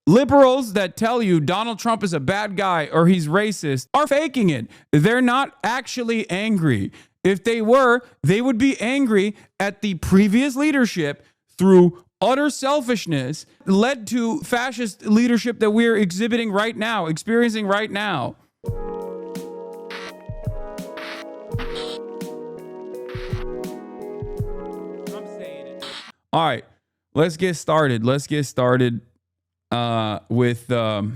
Liberals that tell you Donald Trump is a bad guy or he's racist are faking it. They're not actually angry. If they were, they would be angry at the previous leadership through utter selfishness led to fascist leadership that we're exhibiting right now, experiencing right now. I'm saying it. All right, let's get started. Let's get started with the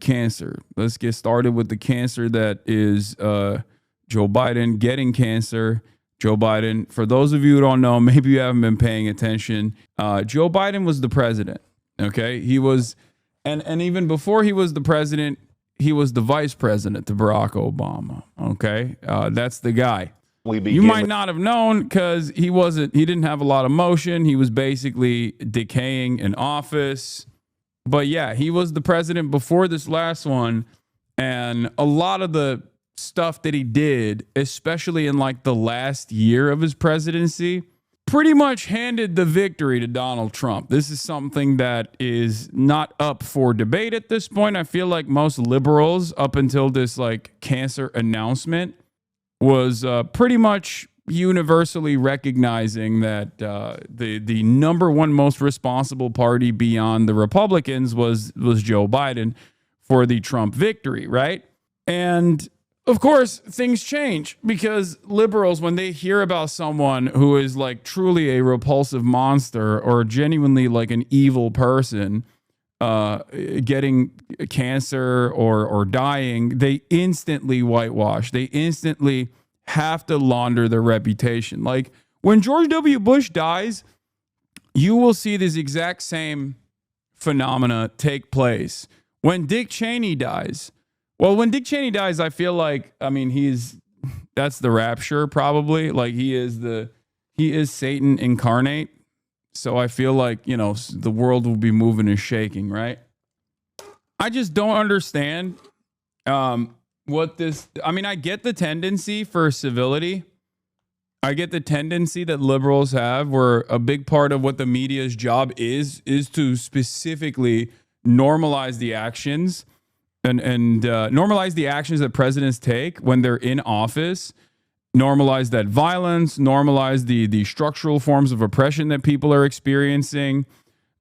cancer. Let's get started with the cancer that is Joe Biden getting cancer. Joe Biden, for those of you who don't know, maybe you haven't been paying attention. Joe Biden was the president. Okay, he was, and even before he was the president, he was the vice president to Barack Obama. Okay, that's the guy. You might not have known because he didn't have a lot of motion. He was basically decaying in office. But yeah, he was the president before this last one. And a lot of the stuff that he did, especially in like the last year of his presidency, pretty much handed the victory to Donald Trump. This is something that is not up for debate at this point. I feel like most liberals up until this like cancer announcement was pretty much universally recognizing that the number one most responsible party beyond the Republicans was Joe Biden for the Trump victory, right? And of course, things change because liberals, when they hear about someone who is like truly a repulsive monster or genuinely like an evil person getting cancer or dying, they instantly whitewash. They instantly have to launder their reputation. Like when George W. Bush dies, you will see this exact same phenomena take place. When Dick Cheney dies, well, when Dick Cheney dies, I feel like, I mean, that's the rapture probably. Like he is Satan incarnate. So I feel like, you know, the world will be moving and shaking, right? I just don't understand I get the tendency for civility. I get the tendency that liberals have where a big part of what the media's job is to specifically normalize the actions and normalize the actions that presidents take when they're in office. Normalize that violence, normalize the structural forms of oppression that people are experiencing.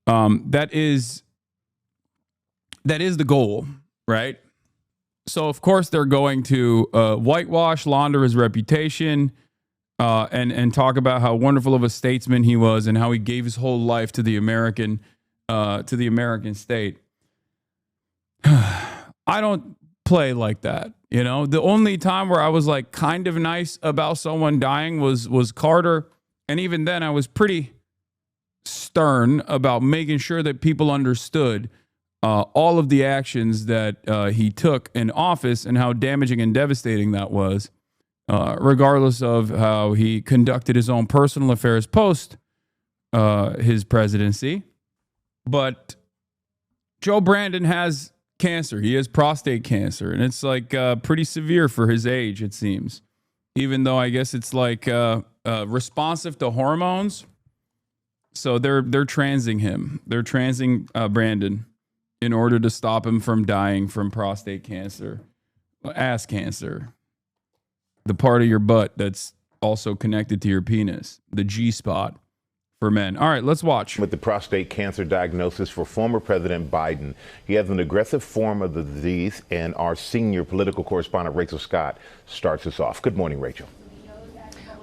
That is the goal, right? So of course they're going to whitewash, launder his reputation, and talk about how wonderful of a statesman he was and how he gave his whole life to the American state. I don't play like that. You know, the only time where I was like kind of nice about someone dying was Carter. And even then I was pretty stern about making sure that people understood all of the actions that he took in office and how damaging and devastating that was, regardless of how he conducted his own personal affairs post his presidency. But Joe Brandon has cancer. He has prostate cancer, and it's like pretty severe for his age, it seems. Even though I guess it's like responsive to hormones. So they're transing him. They're transing Brandon in order to stop him from dying from prostate cancer, ass cancer, the part of your butt that's also connected to your penis, the G spot for men. All right, let's watch. With the prostate cancer diagnosis for former President Biden. He has an aggressive form of the disease, and our senior political correspondent, Rachel Scott, starts us off. Good morning, Rachel.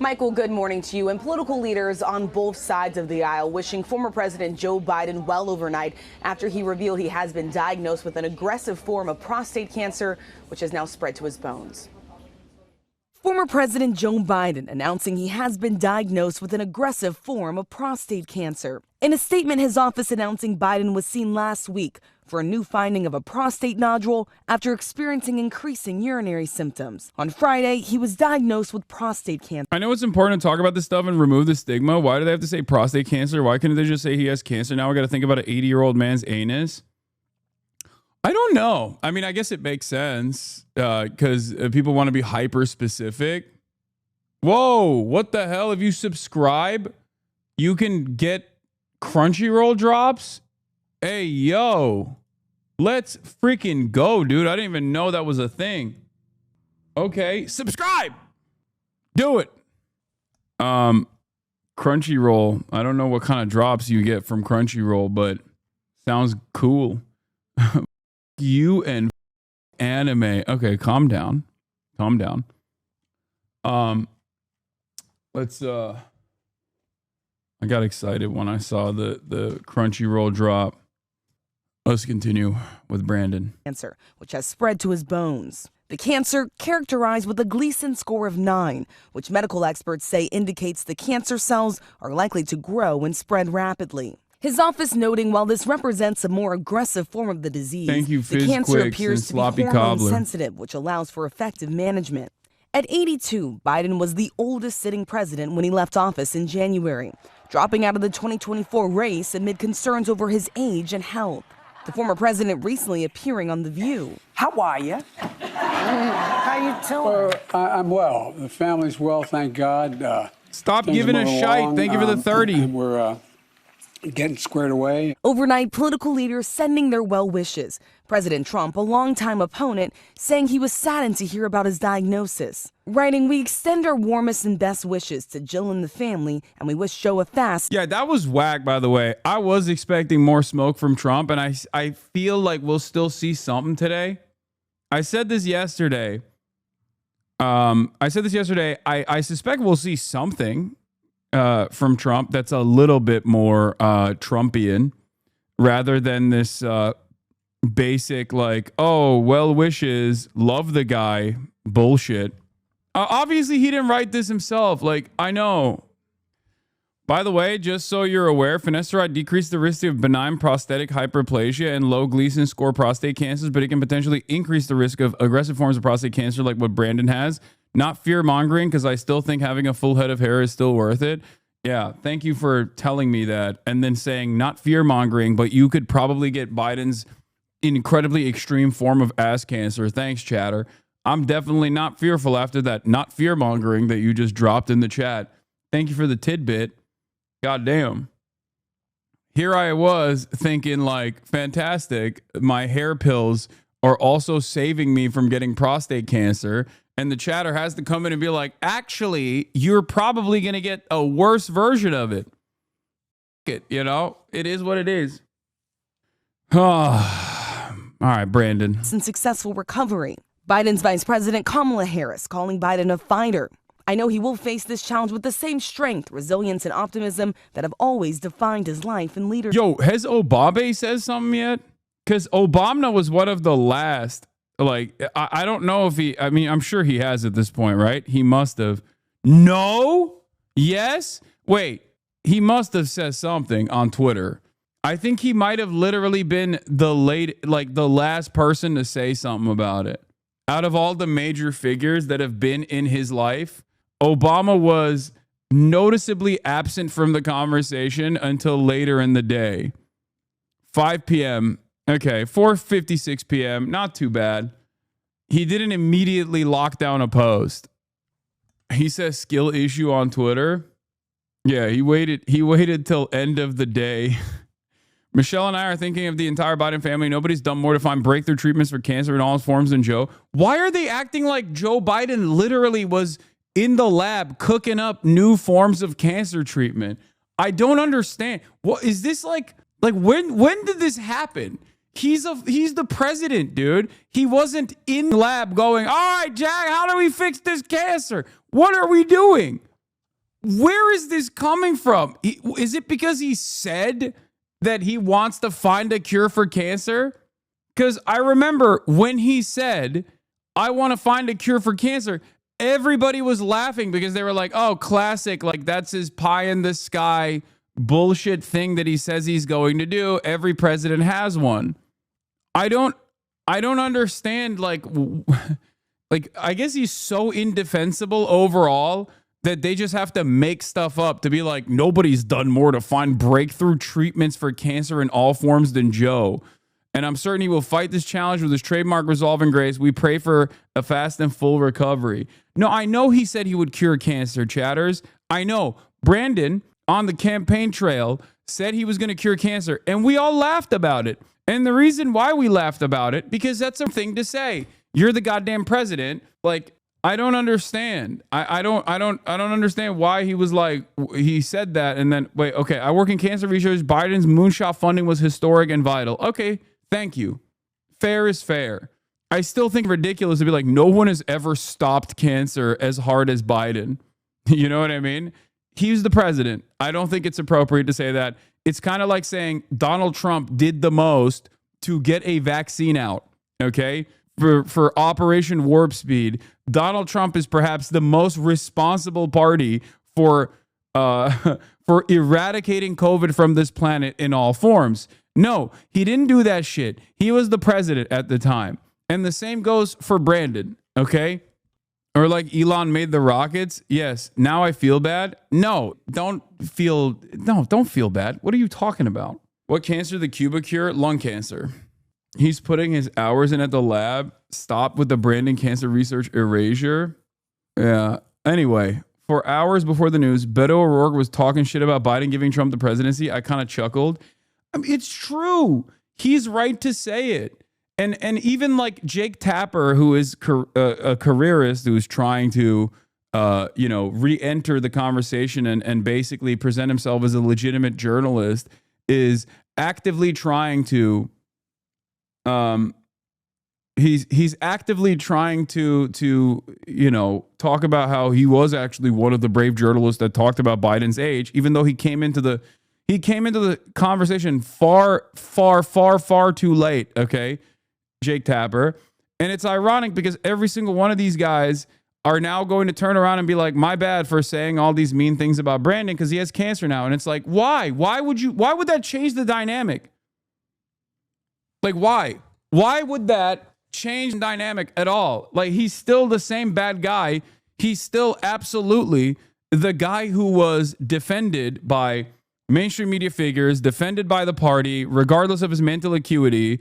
Michael, good morning to you. And political leaders on both sides of the aisle wishing former President Joe Biden well overnight after he revealed he has been diagnosed with an aggressive form of prostate cancer, which has now spread to his bones. Former President Joe Biden announcing he has been diagnosed with an aggressive form of prostate cancer. In a statement, his office announcing Biden was seen last week for a new finding of a prostate nodule after experiencing increasing urinary symptoms. On Friday, he was diagnosed with prostate cancer. I know it's important to talk about this stuff and remove the stigma. Why do they have to say prostate cancer? Why couldn't they just say he has cancer? Now we got to think about an 80-year-old man's anus. I don't know. I mean, I guess it makes sense because people want to be hyper specific. Whoa, what the hell? If you subscribe, you can get Crunchyroll drops Hey, yo. Let's freaking go, dude. I didn't even know that was a thing. Okay. Subscribe. Do it. Crunchyroll. I don't know what kind of drops you get from Crunchyroll, but sounds cool. You and anime. Okay, calm down. Calm down. Let's I got excited when I saw the Crunchyroll drop. Let's continue with Brandon. Cancer, which has spread to his bones. The cancer characterized with a Gleason score of 9, which medical experts say indicates the cancer cells are likely to grow and spread rapidly. His office noting while this represents a more aggressive form of the disease, Thank you, the cancer Fizz appears to be Sloppy hormone Cobbler. sensitive, which allows for effective management. At 82, Biden was the oldest sitting president when he left office in January, dropping out of the 2024 race amid concerns over his age and health. The former president recently appearing on The View. How are you? How you doing? I'm well. The family's well, thank God. Stop Things giving are a moving shite. along, Thank you for the 30. and we're getting squared away. Overnight, political leaders sending their well wishes. President Trump, a longtime opponent, saying he was saddened to hear about his diagnosis. Writing, "We extend our warmest and best wishes to Jill and the family, and we wish Joe a fast." Yeah, that was whack, by the way. I was expecting more smoke from Trump, and I feel like we'll still see something today. I said this yesterday. I suspect we'll see something from Trump that's a little bit more Trumpian rather than this basic, like, oh, well wishes, love the guy bullshit. Obviously, he didn't write this himself. Like, I know. By the way, just so you're aware, finasteride decreases the risk of benign prostatic hyperplasia and low Gleason score prostate cancers, but it can potentially increase the risk of aggressive forms of prostate cancer like what Brandon has. Not fear-mongering, because I still think having a full head of hair is still worth it. Yeah, thank you for telling me that. And then saying not fear-mongering, but you could probably get Biden's incredibly extreme form of ass cancer. Thanks, chatter. I'm definitely not fearful after that not fear-mongering that you just dropped in the chat. Thank you for the tidbit. God damn. Here I was thinking, like, fantastic. My hair pills are also saving me from getting prostate cancer. And the chatter has to come in and be like, actually, you're probably going to get a worse version of it. You know, it is what it is. All right, Brandon. And successful recovery. Biden's Vice President Kamala Harris calling Biden a fighter. "I know he will face this challenge with the same strength, resilience, and optimism that have always defined his life and leadership." Yo, has Obama said something yet? Because Obama was one of the last. Like, I don't know if he, I mean, I'm sure he has at this point, right? He must have. No? Yes? Wait, he must have said something on Twitter. I think he might have literally been the last person to say something about it. Out of all the major figures that have been in his life, Obama was noticeably absent from the conversation until later in the day. 5 p.m. Okay, 4:56 p.m. Not too bad. He didn't immediately lock down a post. He says skill issue on Twitter. Yeah, he waited till end of the day. Michelle and I are thinking of the entire Biden family. Nobody's done more to find breakthrough treatments for cancer in all its forms than Joe. Why are they acting like Joe Biden literally was in the lab cooking up new forms of cancer treatment? I don't understand. What is this like when did this happen? He's the president, dude. He wasn't in the lab going, all right, Jack, how do we fix this cancer? What are we doing? Where is this coming from? Is it because he said that he wants to find a cure for cancer? Because I remember when he said, I want to find a cure for cancer, everybody was laughing because they were like, oh, classic. Like, that's his pie in the sky bullshit thing that he says he's going to do. Every president has one. I don't understand. Like, I guess he's so indefensible overall that they just have to make stuff up to be like, nobody's done more to find breakthrough treatments for cancer in all forms than Joe. And I'm certain he will fight this challenge with his trademark resolve and grace. We pray for a fast and full recovery. No, I know he said he would cure cancer, chatters. I know. Brandon, on the campaign trail, said he was going to cure cancer, and we all laughed about it. And the reason why we laughed about it, because that's a thing to say. You're the goddamn president. Like, I don't understand. I don't understand why he was like, he said that and then wait, okay, I work in cancer research. Biden's moonshot funding was historic and vital. Okay, thank you. Fair is fair. I still think ridiculous to be like, no one has ever stopped cancer as hard as Biden. You know what I mean? He's the president. I don't think it's appropriate to say that. It's kind of like saying Donald Trump did the most to get a vaccine out. Okay. For Operation Warp Speed, Donald Trump is perhaps the most responsible party for eradicating COVID from this planet in all forms. No, he didn't do that shit. He was the president at the time. And the same goes for Brandon, okay? Or like Elon made the rockets. Yes, now I feel bad. No, don't feel bad. What are you talking about? What cancer did Cuba cure? Lung cancer. He's putting his hours in at the lab. Stop with the Brandon cancer research erasure. Yeah. Anyway, for hours before the news, Beto O'Rourke was talking shit about Biden giving Trump the presidency. I kind of chuckled. I mean, it's true. He's right to say it. And even like Jake Tapper, who is a careerist who's trying to, re-enter the conversation and basically present himself as a legitimate journalist, is actively trying to he's actively trying to talk about how he was actually one of the brave journalists that talked about Biden's age, even though he came into the conversation far too late. Okay, Jake Tapper. And it's ironic because every single one of these guys are now going to turn around and be like, my bad for saying all these mean things about Brandon because he has cancer now. And it's like, why would that change the dynamic? Like, why would that change the dynamic at all? Like, he's still the same bad guy. He's still absolutely the guy who was defended by mainstream media figures, defended by the party, regardless of his mental acuity,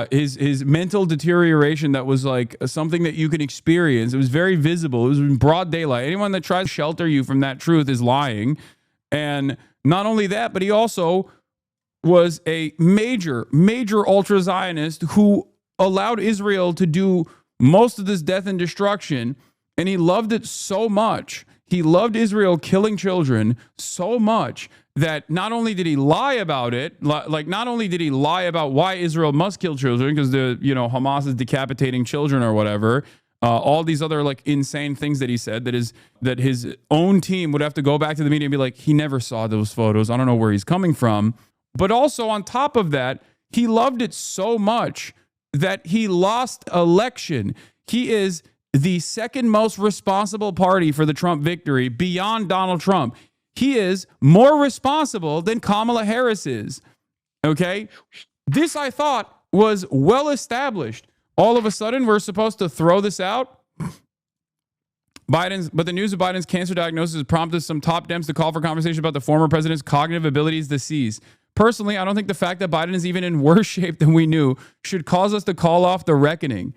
his mental deterioration that was like something that you can experience. It was very visible. It was in broad daylight. Anyone that tries to shelter you from that truth is lying. And not only that, but he also was a major ultra-Zionist who allowed Israel to do most of this death and destruction. And he loved it so much. He loved Israel killing children so much that not only did he lie about it, like not only did he lie about why Israel must kill children because Hamas is decapitating children or whatever, all these other like insane things that he said that his own team would have to go back to the media and be like, he never saw those photos. I don't know where he's coming from. But also on top of that, he loved it so much that he lost election. He is the second most responsible party for the Trump victory beyond Donald Trump. He is more responsible than Kamala Harris is. Okay? This, I thought, was well established. All of a sudden, we're supposed to throw this out. But the news of Biden's cancer diagnosis prompted some top Dems to call for conversation about the former president's cognitive abilities to seize. Personally, I don't think the fact that Biden is even in worse shape than we knew should cause us to call off the reckoning.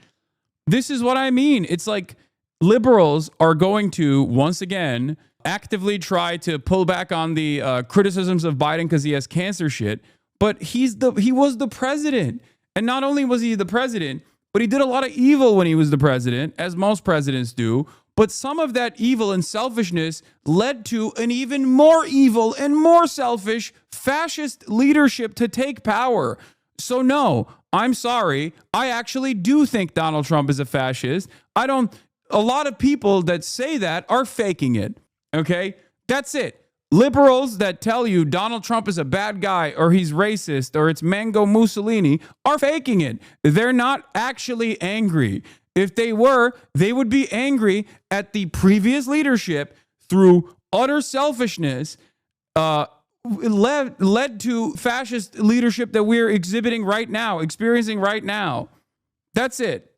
This is what I mean. It's like liberals are going to, once again, actively try to pull back on the criticisms of Biden because he has cancer shit. But he was the president. And not only was he the president, but he did a lot of evil when he was the president, as most presidents do. But some of that evil and selfishness led to an even more evil and more selfish fascist leadership to take power. So no, I'm sorry. I actually do think Donald Trump is a fascist. A lot of people that say that are faking it. Okay? That's it. Liberals that tell you Donald Trump is a bad guy or he's racist or it's Mango Mussolini are faking it. They're not actually angry. If they were, they would be angry at the previous leadership through utter selfishness led to fascist leadership that we're experiencing right now. That's it.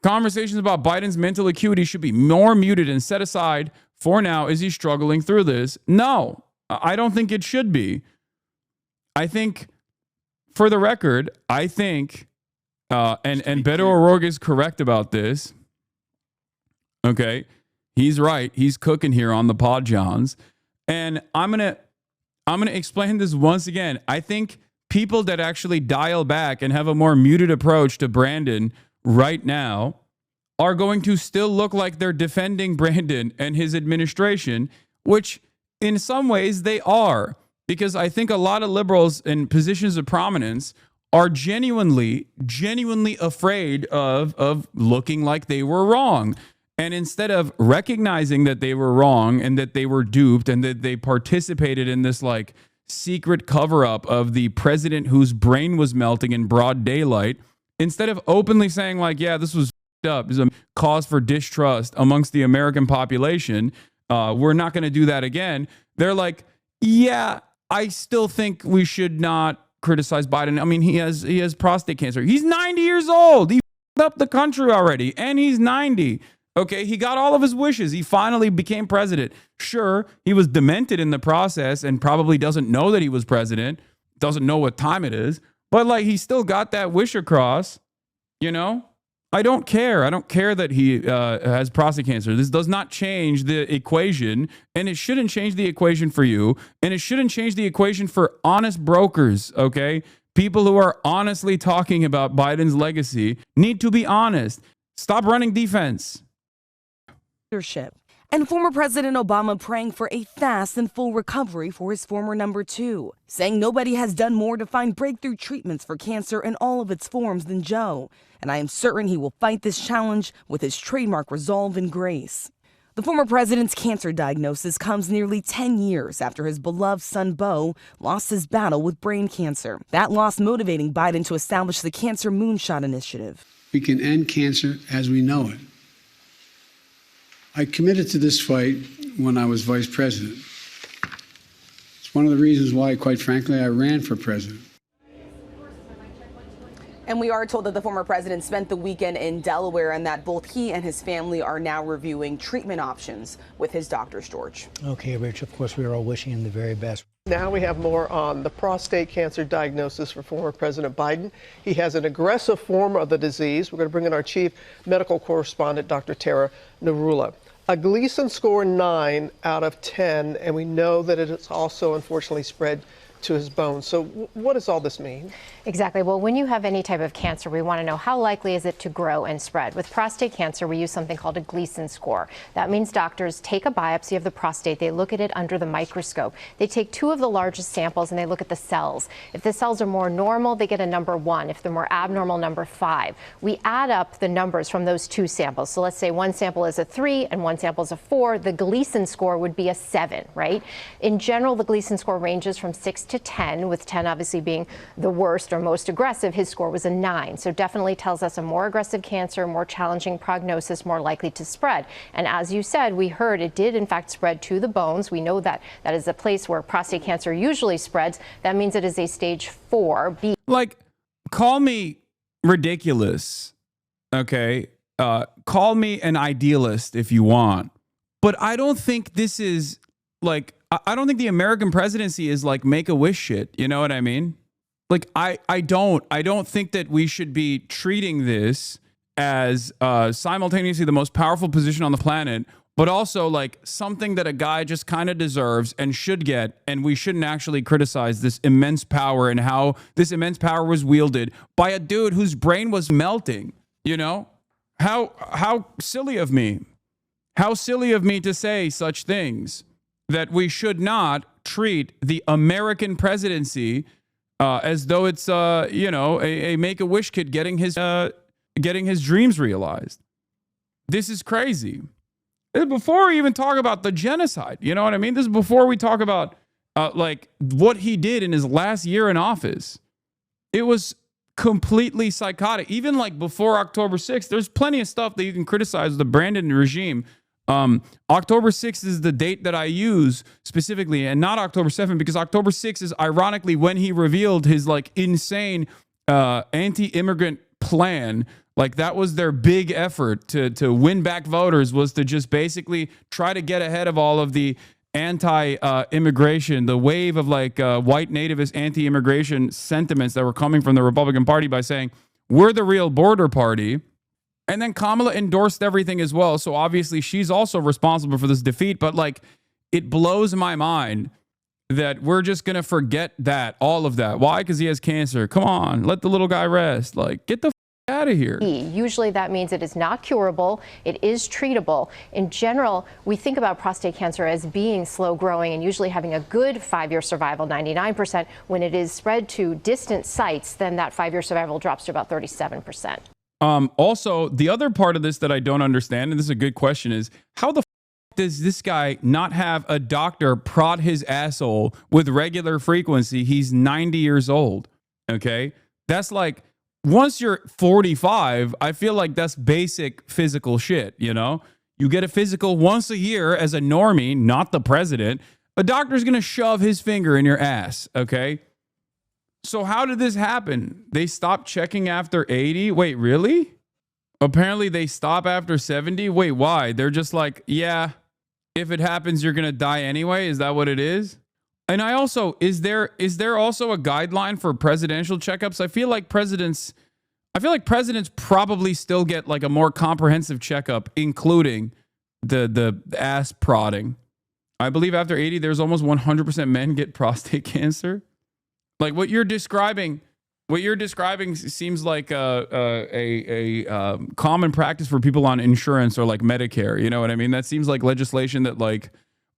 Conversations about Biden's mental acuity should be more muted and set aside for now. Is he struggling through this? No, I don't think it should be. I think, for the record, and Beto O'Rourke is correct about this. Okay, he's right. He's cooking here on the Pod Johns, and I'm gonna I'm going to explain this once again. I think people that actually dial back and have a more muted approach to Brandon right now are going to still look like they're defending Brandon and his administration, which in some ways they are, because I think a lot of liberals in positions of prominence are genuinely afraid of looking like they were wrong. And instead of recognizing that they were wrong and that they were duped and that they participated in this like secret cover up of the president whose brain was melting in broad daylight, instead of openly saying like, yeah, this was up, is a cause for distrust amongst the American population, we're not going to do that again. They're like, yeah, I still think we should not criticize Biden. I mean, he has prostate cancer. He's 90 years old. He up the country already, and he's 90. Okay, he got all of his wishes. He finally became president. Sure, he was demented in the process and probably doesn't know that he was president, doesn't know what time it is, but like he still got that wish across, you know? I don't care. I don't care that he has prostate cancer. This does not change the equation, and it shouldn't change the equation for you, and it shouldn't change the equation for honest brokers, okay? People who are honestly talking about Biden's legacy need to be honest. Stop running defense. Leadership. And former President Obama praying for a fast and full recovery for his former number two, saying nobody has done more to find breakthrough treatments for cancer in all of its forms than Joe. And I am certain he will fight this challenge with his trademark resolve and grace. The former president's cancer diagnosis comes nearly 10 years after his beloved son, Beau, lost his battle with brain cancer. That loss motivating Biden to establish the Cancer Moonshot Initiative. We can end cancer as we know it. I committed to this fight when I was vice president. It's one of the reasons why, quite frankly, I ran for president. And we are told that the former president spent the weekend in Delaware and that both he and his family are now reviewing treatment options with his doctors, George. Okay, Rich, of course, we are all wishing him the very best. Now we have more on the prostate cancer diagnosis for former President Biden. He has an aggressive form of the disease. We're going to bring in our chief medical correspondent, Dr. Tara Narula. A Gleason score 9 out of 10, and we know that it has also unfortunately spread to his bones. So what does all this mean? Exactly. Well, when you have any type of cancer, we want to know how likely is it to grow and spread. With prostate cancer, we use something called a Gleason score. That means doctors take a biopsy of the prostate. They look at it under the microscope. They take 2 of the largest samples and they look at the cells. If the cells are more normal, they get a number 1. If they're more abnormal, number 5. We add up the numbers from those 2 samples. So let's say one sample is a 3 and one sample is a 4. The Gleason score would be a 7, right? In general, the Gleason score ranges from 6 to 10, with 10 obviously being the worst or most aggressive. His score was a 9. So definitely tells us a more aggressive cancer, more challenging prognosis, more likely to spread. And as you said, we heard it did in fact spread to the bones. We know that that is a place where prostate cancer usually spreads. That means it is a stage 4B. Like, call me ridiculous, okay? Call me an idealist if you want. But I don't think this is like, I don't think the American presidency is like Make-A-Wish shit. You know what I mean? Like, I don't think that we should be treating this as simultaneously the most powerful position on the planet, but also like something that a guy just kind of deserves and should get. And we shouldn't actually criticize this immense power and how this immense power was wielded by a dude whose brain was melting. You know, how silly of me. How silly of me to say such things, that we should not treat the American presidency as though it's, a Make-A-Wish kid getting his dreams realized. This is crazy. This is before we even talk about the genocide. You know what I mean? This is before we talk about like what he did in his last year in office. It was completely psychotic. Even like before October 6th, there's plenty of stuff that you can criticize the Brandon regime. October 6th is the date that I use specifically, and not October 7th, because October 6th is ironically when he revealed his like insane anti-immigrant plan. Like, that was their big effort to win back voters, was to just basically try to get ahead of all of the anti-immigration, the wave of like white nativist anti-immigration sentiments that were coming from the Republican Party by saying, we're the real border party. And then Kamala endorsed everything as well. So obviously she's also responsible for this defeat. But like, it blows my mind that we're just going to forget that, all of that. Why? Because he has cancer. Come on, let the little guy rest. Like, get the out of here. Usually that means it is not curable, it is treatable. In general, we think about prostate cancer as being slow growing and usually having a good 5-year survival, 99%. When it is spread to distant sites, then that 5-year survival drops to about 37%. Also, the other part of this that I don't understand, and this is a good question, is how the does this guy not have a doctor prod his asshole with regular frequency? He's 90 years old. Okay. That's like, once you're 45, I feel like that's basic physical shit. You know, you get a physical once a year as a normie, not the president. A doctor's going to shove his finger in your ass. Okay. So how did this happen? They stopped checking after 80. Wait, really? Apparently they stop after 70. Wait, why? They're just like, yeah, if it happens, you're going to die anyway. Is that what it is? And I also, is there also a guideline for presidential checkups? I feel like presidents probably still get like a more comprehensive checkup, including the ass prodding. I believe after 80, there's almost 100% men get prostate cancer. Like what you're describing seems like a common practice for people on insurance or like Medicare. You know what I mean? That seems like legislation that like,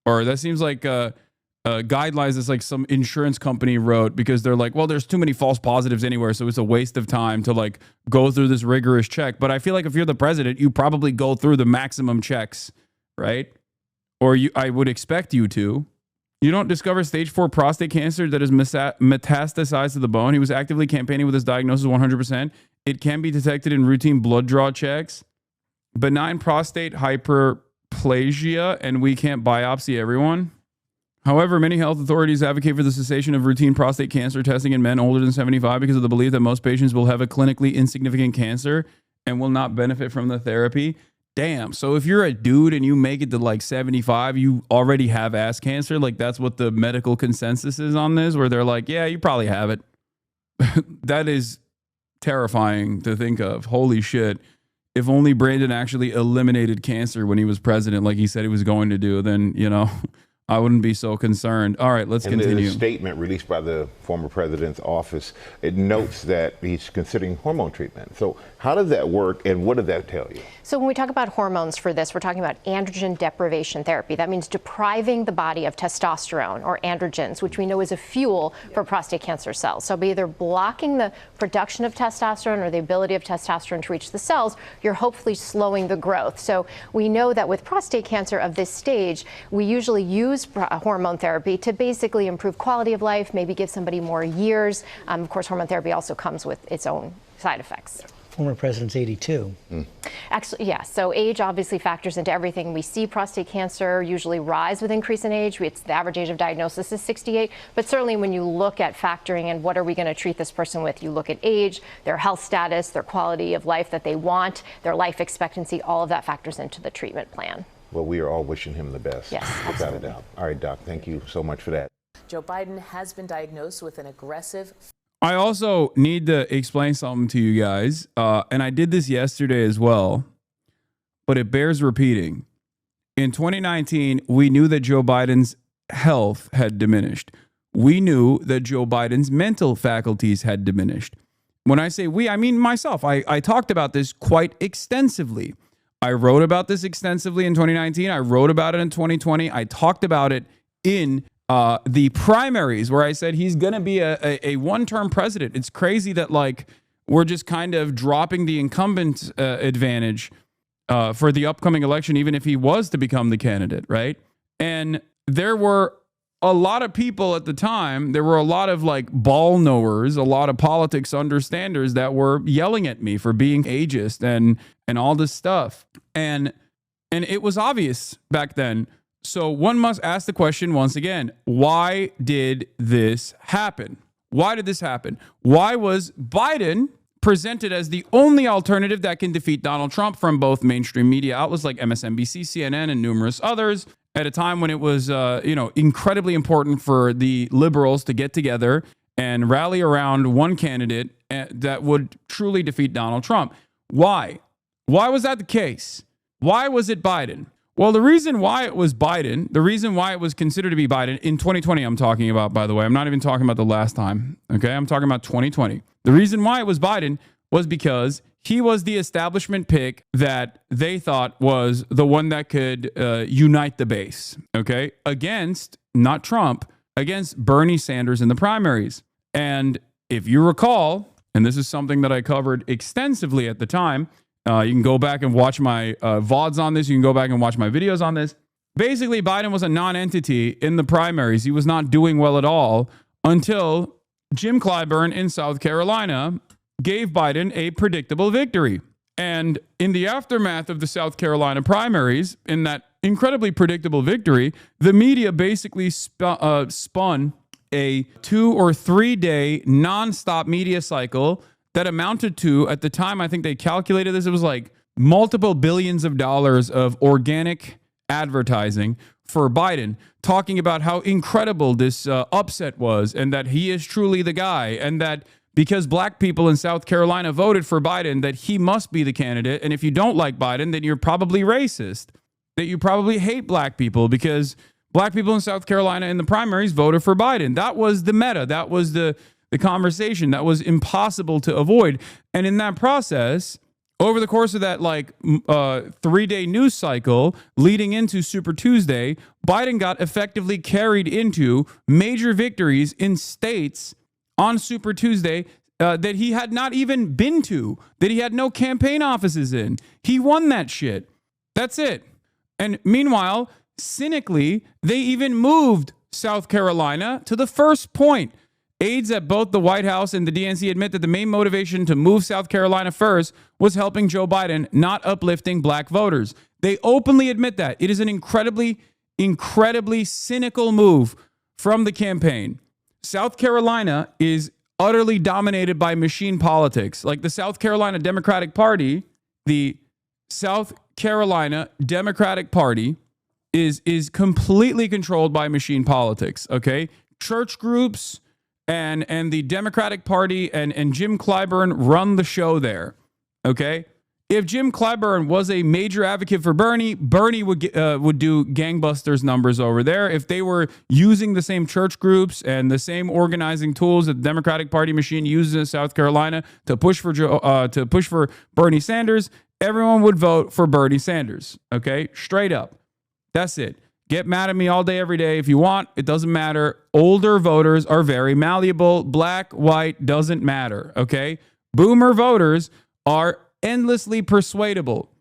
or that seems like guidelines that's like some insurance company wrote because they're like, well, there's too many false positives anywhere, so it's a waste of time to like go through this rigorous check. But I feel like if you're the president, you probably go through the maximum checks, right? Or I would expect you to. You don't discover stage 4 prostate cancer that is metastasized to the bone. He was actively campaigning with his diagnosis 100%. It can be detected in routine blood draw checks. Benign prostate hyperplasia, and we can't biopsy everyone. However, many health authorities advocate for the cessation of routine prostate cancer testing in men older than 75 because of the belief that most patients will have a clinically insignificant cancer and will not benefit from the therapy. Damn. So if you're a dude and you make it to like 75, you already have ass cancer. Like that's what the medical consensus is on this, where they're like, yeah, you probably have it. That is terrifying to think of. Holy shit. If only Brandon actually eliminated cancer when he was president, like he said he was going to do, then, you know, I wouldn't be so concerned. All right, let's continue. In the statement released by the former president's office, it notes that he's considering hormone treatment. So how does that work, and what does that tell you? So when we talk about hormones for this, we're talking about androgen deprivation therapy. That means depriving the body of testosterone or androgens, which we know is a fuel for prostate cancer cells. So by either blocking the production of testosterone or the ability of testosterone to reach the cells, you're hopefully slowing the growth. So we know that with prostate cancer of this stage, we usually use hormone therapy to basically improve quality of life, maybe give somebody more years. Of course, hormone therapy also comes with its own side effects. Former president's 82. Actually, yeah. So age obviously factors into everything. We see prostate cancer usually rise with increase in age. It's the average age of diagnosis is 68. But certainly when you look at factoring in what are we going to treat this person with, you look at age, their health status, their quality of life that they want, their life expectancy, all of that factors into the treatment plan. Well, we are all wishing him the best. Yes, without a doubt. All right, Doc, thank you so much for that. Joe Biden has been diagnosed with an aggressive. I also need to explain something to you guys, and I did this yesterday as well, but it bears repeating. In 2019, we knew that Joe Biden's health had diminished. We knew that Joe Biden's mental faculties had diminished. When I say we, I mean myself. I talked about this quite extensively. I wrote about this extensively in 2019. I wrote about it in 2020. I talked about it in the primaries where I said he's going to be a one-term president. It's crazy that like we're just kind of dropping the incumbent advantage for the upcoming election, even if he was to become the candidate, right? And there were a lot of people at the time, there were a lot of like ball knowers, a lot of politics understanders that were yelling at me for being ageist and all this stuff. And it was obvious back then. So one must ask the question once again, why did this happen? Why did this happen? Why was Biden presented as the only alternative that can defeat Donald Trump from both mainstream media outlets like MSNBC, CNN, and numerous others at a time when it was, incredibly important for the liberals to get together and rally around one candidate that would truly defeat Donald Trump? Why? Why was that the case? Why was it Biden? Well, the reason why it was Biden, the reason why it was considered to be Biden in 2020, I'm talking about, by the way, I'm not even talking about the last time. Okay. I'm talking about 2020. The reason why it was Biden was because he was the establishment pick that they thought was the one that could unite the base. Okay. Against, not Trump, against Bernie Sanders in the primaries. And if you recall, and this is something that I covered extensively at the time, you can go back and watch my VODs on this. You can go back and watch my videos on this. Basically, Biden was a non-entity in the primaries. He was not doing well at all until Jim Clyburn in South Carolina gave Biden a predictable victory. And in the aftermath of the South Carolina primaries, in that incredibly predictable victory, the media basically spun a 2 or 3 day nonstop media cycle that amounted to, at the time, I think they calculated this, it was like multiple billions of dollars of organic advertising for Biden, talking about how incredible this upset was and that he is truly the guy, and that because black people in South Carolina voted for Biden, that he must be the candidate. And if you don't like Biden, then you're probably racist, that you probably hate black people because black people in South Carolina in the primaries voted for Biden. That was the meta. That was the conversation that was impossible to avoid. And in that process, over the course of that 3-day news cycle leading into Super Tuesday, Biden got effectively carried into major victories in states on Super Tuesday that he had not even been to, that he had no campaign offices in. He won that shit. That's it. And meanwhile, cynically, they even moved South Carolina to the first point. Aides at both the White House and the DNC admit that the main motivation to move South Carolina first was helping Joe Biden, not uplifting black voters. They openly admit that. It is an incredibly, incredibly cynical move from the campaign. South Carolina is utterly dominated by machine politics. Like the South Carolina Democratic Party, the South Carolina Democratic Party is completely controlled by machine politics, okay? Church groups and the Democratic Party and Jim Clyburn run the show there, okay? If Jim Clyburn was a major advocate for Bernie would do gangbusters numbers over there. If they were using the same church groups and the same organizing tools that the Democratic Party machine uses in South Carolina to push for Bernie Sanders, everyone would vote for Bernie Sanders, okay? Straight up. That's it. Get mad at me all day, every day if you want. It doesn't matter. Older voters are very malleable. Black, white, doesn't matter, okay? Boomer voters are endlessly persuadable.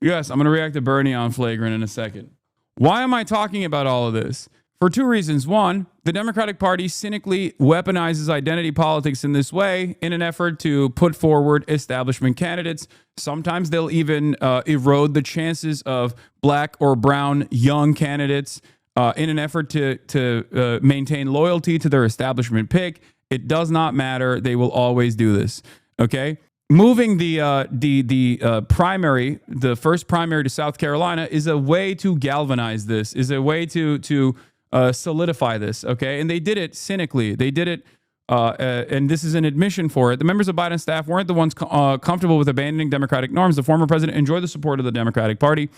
Yes, I'm going to react to Bernie on Flagrant in a second. Why am I talking about all of this? For two reasons. One, the Democratic Party cynically weaponizes identity politics in this way in an effort to put forward establishment candidates. Sometimes they'll even erode the chances of black or brown young candidates in an effort to maintain loyalty to their establishment pick. It does not matter. They will always do this. Okay? Moving the primary, the first primary to South Carolina is a way to galvanize this, is a way to solidify this, okay? And they did it cynically. They did it, and this is an admission for it. The members of Biden's staff weren't the ones comfortable with abandoning Democratic norms. The former president enjoyed the support of the Democratic Party,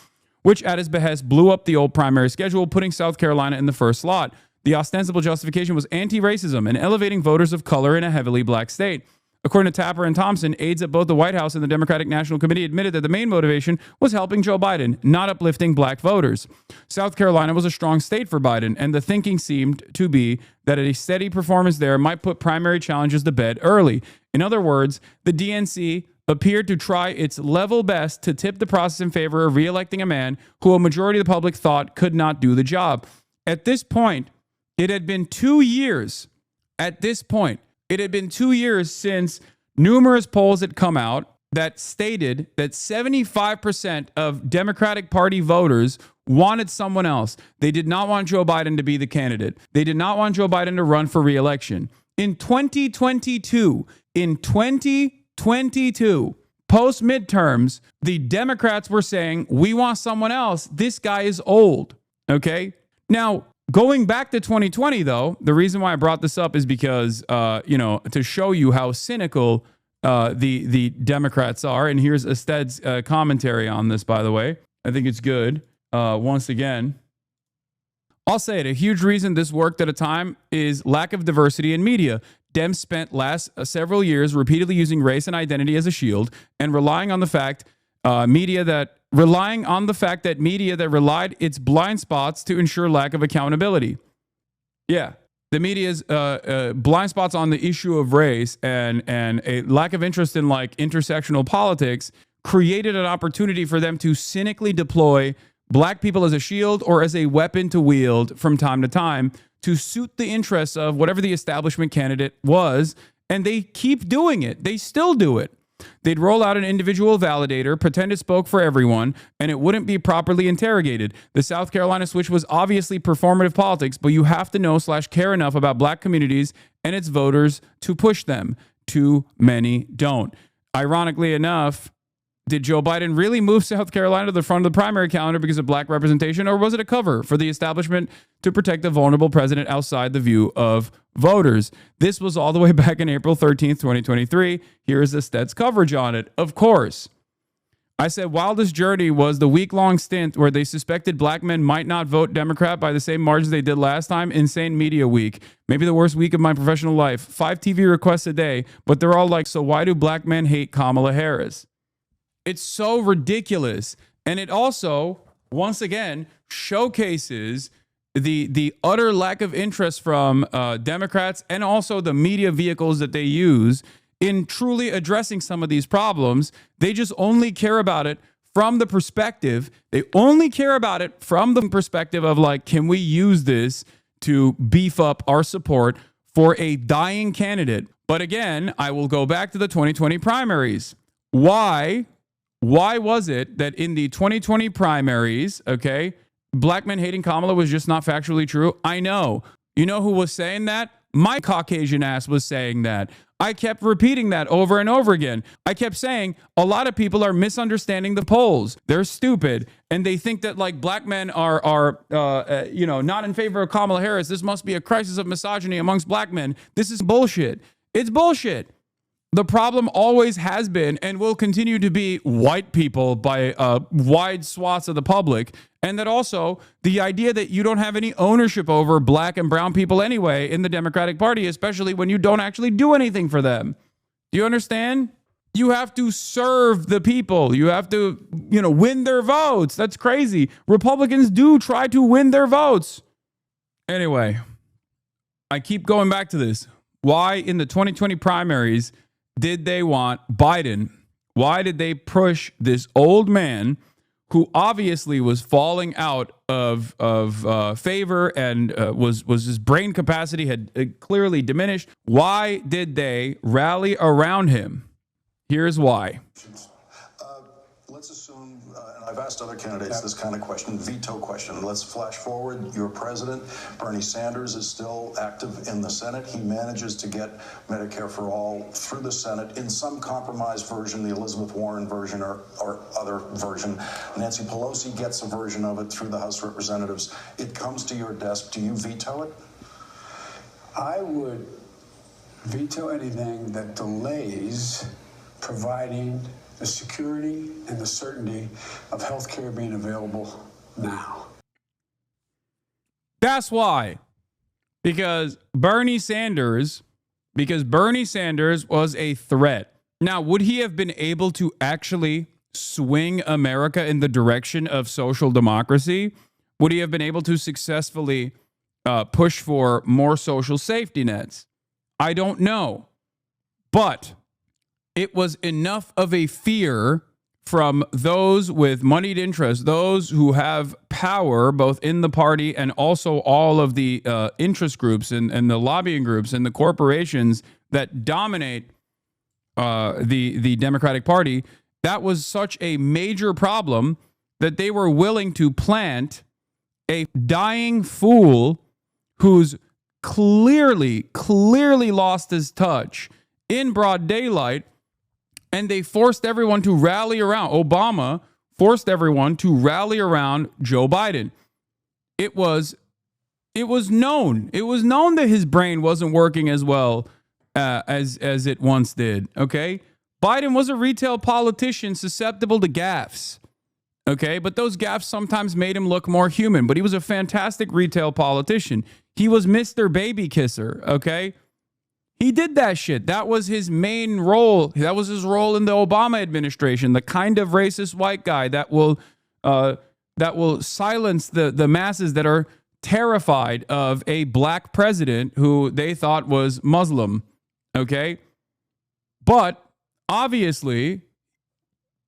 which at his behest blew up the old primary schedule, putting South Carolina in the first slot. The ostensible justification was anti-racism and elevating voters of color in a heavily black state. According to Tapper and Thompson, aides at both the White House and the Democratic National Committee admitted that the main motivation was helping Joe Biden, not uplifting black voters. South Carolina was a strong state for Biden, and the thinking seemed to be that a steady performance there might put primary challenges to bed early. In other words, the DNC appeared to try its level best to tip the process in favor of reelecting a man who a majority of the public thought could not do the job. At this point, it had been 2 years. At this point, it had been 2 years since numerous polls had come out that stated that 75% of Democratic Party voters wanted someone else. They did not want Joe Biden to be the candidate. They did not want Joe Biden to run for re-election. In 2022, post midterms, the Democrats were saying, we want someone else. This guy is old. Okay. Now, going back to 2020, though, the reason why I brought this up is because, to show you how cynical the Democrats are. And here's Ested's commentary on this, by the way. I think it's good. once again. I'll say it. A huge reason this worked at a time is lack of diversity in media. Dems spent last several years repeatedly using race and identity as a shield and relying on the fact media that relied its blind spots to ensure lack of accountability. Yeah, the media's blind spots on the issue of race and a lack of interest in like intersectional politics created an opportunity for them to cynically deploy black people as a shield or as a weapon to wield from time to time to suit the interests of whatever the establishment candidate was. And they keep doing it. They still do it. They'd roll out an individual validator, pretend it spoke for everyone, and it wouldn't be properly interrogated. The South Carolina switch was obviously performative politics, but you have to know/care enough about black communities and its voters to push them. Too many don't. Ironically enough, did Joe Biden really move South Carolina to the front of the primary calendar because of black representation, or was it a cover for the establishment to protect a vulnerable president outside the view of voters? This was all the way back in April 13th, 2023. Here is the Stets coverage on it. Of course, I said, wildest journey was the week-long stint where they suspected black men might not vote Democrat by the same margins they did last time. Insane media week. Maybe the worst week of my professional life. 5 TV requests a day, but they're all like, so why do black men hate Kamala Harris? It's so ridiculous. And it also, once again, showcases the utter lack of interest from Democrats and also the media vehicles that they use in truly addressing some of these problems. They just only care about it from the perspective. They only care about it from the perspective of like, can we use this to beef up our support for a dying candidate? But again, I will go back to the 2020 primaries. Why was it that in the 2020 primaries, okay, black men hating Kamala was just not factually true? I know. You know who was saying that? My Caucasian ass was saying that. I kept repeating that over and over again. I kept saying a lot of people are misunderstanding the polls. They're stupid. And they think that like black men are not in favor of Kamala Harris. This must be a crisis of misogyny amongst black men. This is bullshit. It's bullshit. The problem always has been and will continue to be white people by wide swaths of the public. And that also the idea that you don't have any ownership over black and brown people anyway in the Democratic Party, especially when you don't actually do anything for them. Do you understand? You have to serve the people. You have to, win their votes. That's crazy. Republicans do try to win their votes. Anyway, I keep going back to this. Why in the 2020 primaries did they want Biden? Why did they push this old man who obviously was falling out of favor and was his brain capacity had clearly diminished? Why did they rally around him? Here's why. Let's assume, and I've asked other candidates this kind of question, veto question. Let's flash forward. Your president, Bernie Sanders, is still active in the Senate. He manages to get Medicare for All through the Senate in some compromise version, the Elizabeth Warren version or other version. Nancy Pelosi gets a version of it through the House of Representatives. It comes to your desk. Do you veto it? I would veto anything that delays providing the security and the certainty of health care being available now. That's why. Because Bernie Sanders was a threat. Now, would he have been able to actually swing America in the direction of social democracy? Would he have been able to successfully push for more social safety nets? I don't know. But it was enough of a fear from those with moneyed interests, those who have power both in the party and also all of the interest groups and the lobbying groups and the corporations that dominate the Democratic Party. That was such a major problem that they were willing to plant a dying fool who's clearly lost his touch in broad daylight. And they forced everyone to rally around. Obama forced everyone to rally around Joe Biden. It was known. It was known that his brain wasn't working as well as it once did. Okay, Biden was a retail politician susceptible to gaffes. Okay, but those gaffes sometimes made him look more human. But he was a fantastic retail politician. He was Mr. Baby Kisser. Okay, he did that shit. That was his main role. That was his role in the Obama administration. The kind of racist white guy that will silence the masses that are terrified of a black president who they thought was Muslim. Okay, but obviously,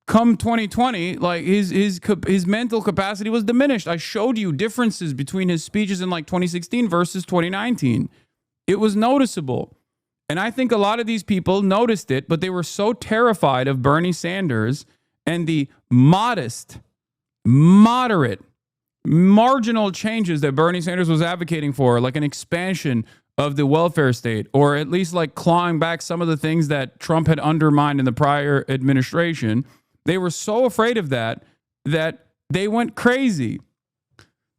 come 2020, like his mental capacity was diminished. I showed you differences between his speeches in like 2016 versus 2019. It was noticeable. And I think a lot of these people noticed it, but they were so terrified of Bernie Sanders and the moderate, marginal changes that Bernie Sanders was advocating for, like an expansion of the welfare state, or at least like clawing back some of the things that Trump had undermined in the prior administration. They were so afraid of that they went crazy.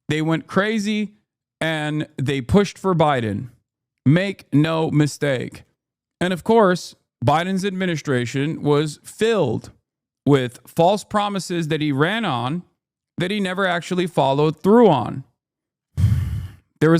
They went crazy and they pushed for Biden. Make no mistake. And of course, Biden's administration was filled with false promises that he ran on that he never actually followed through on. There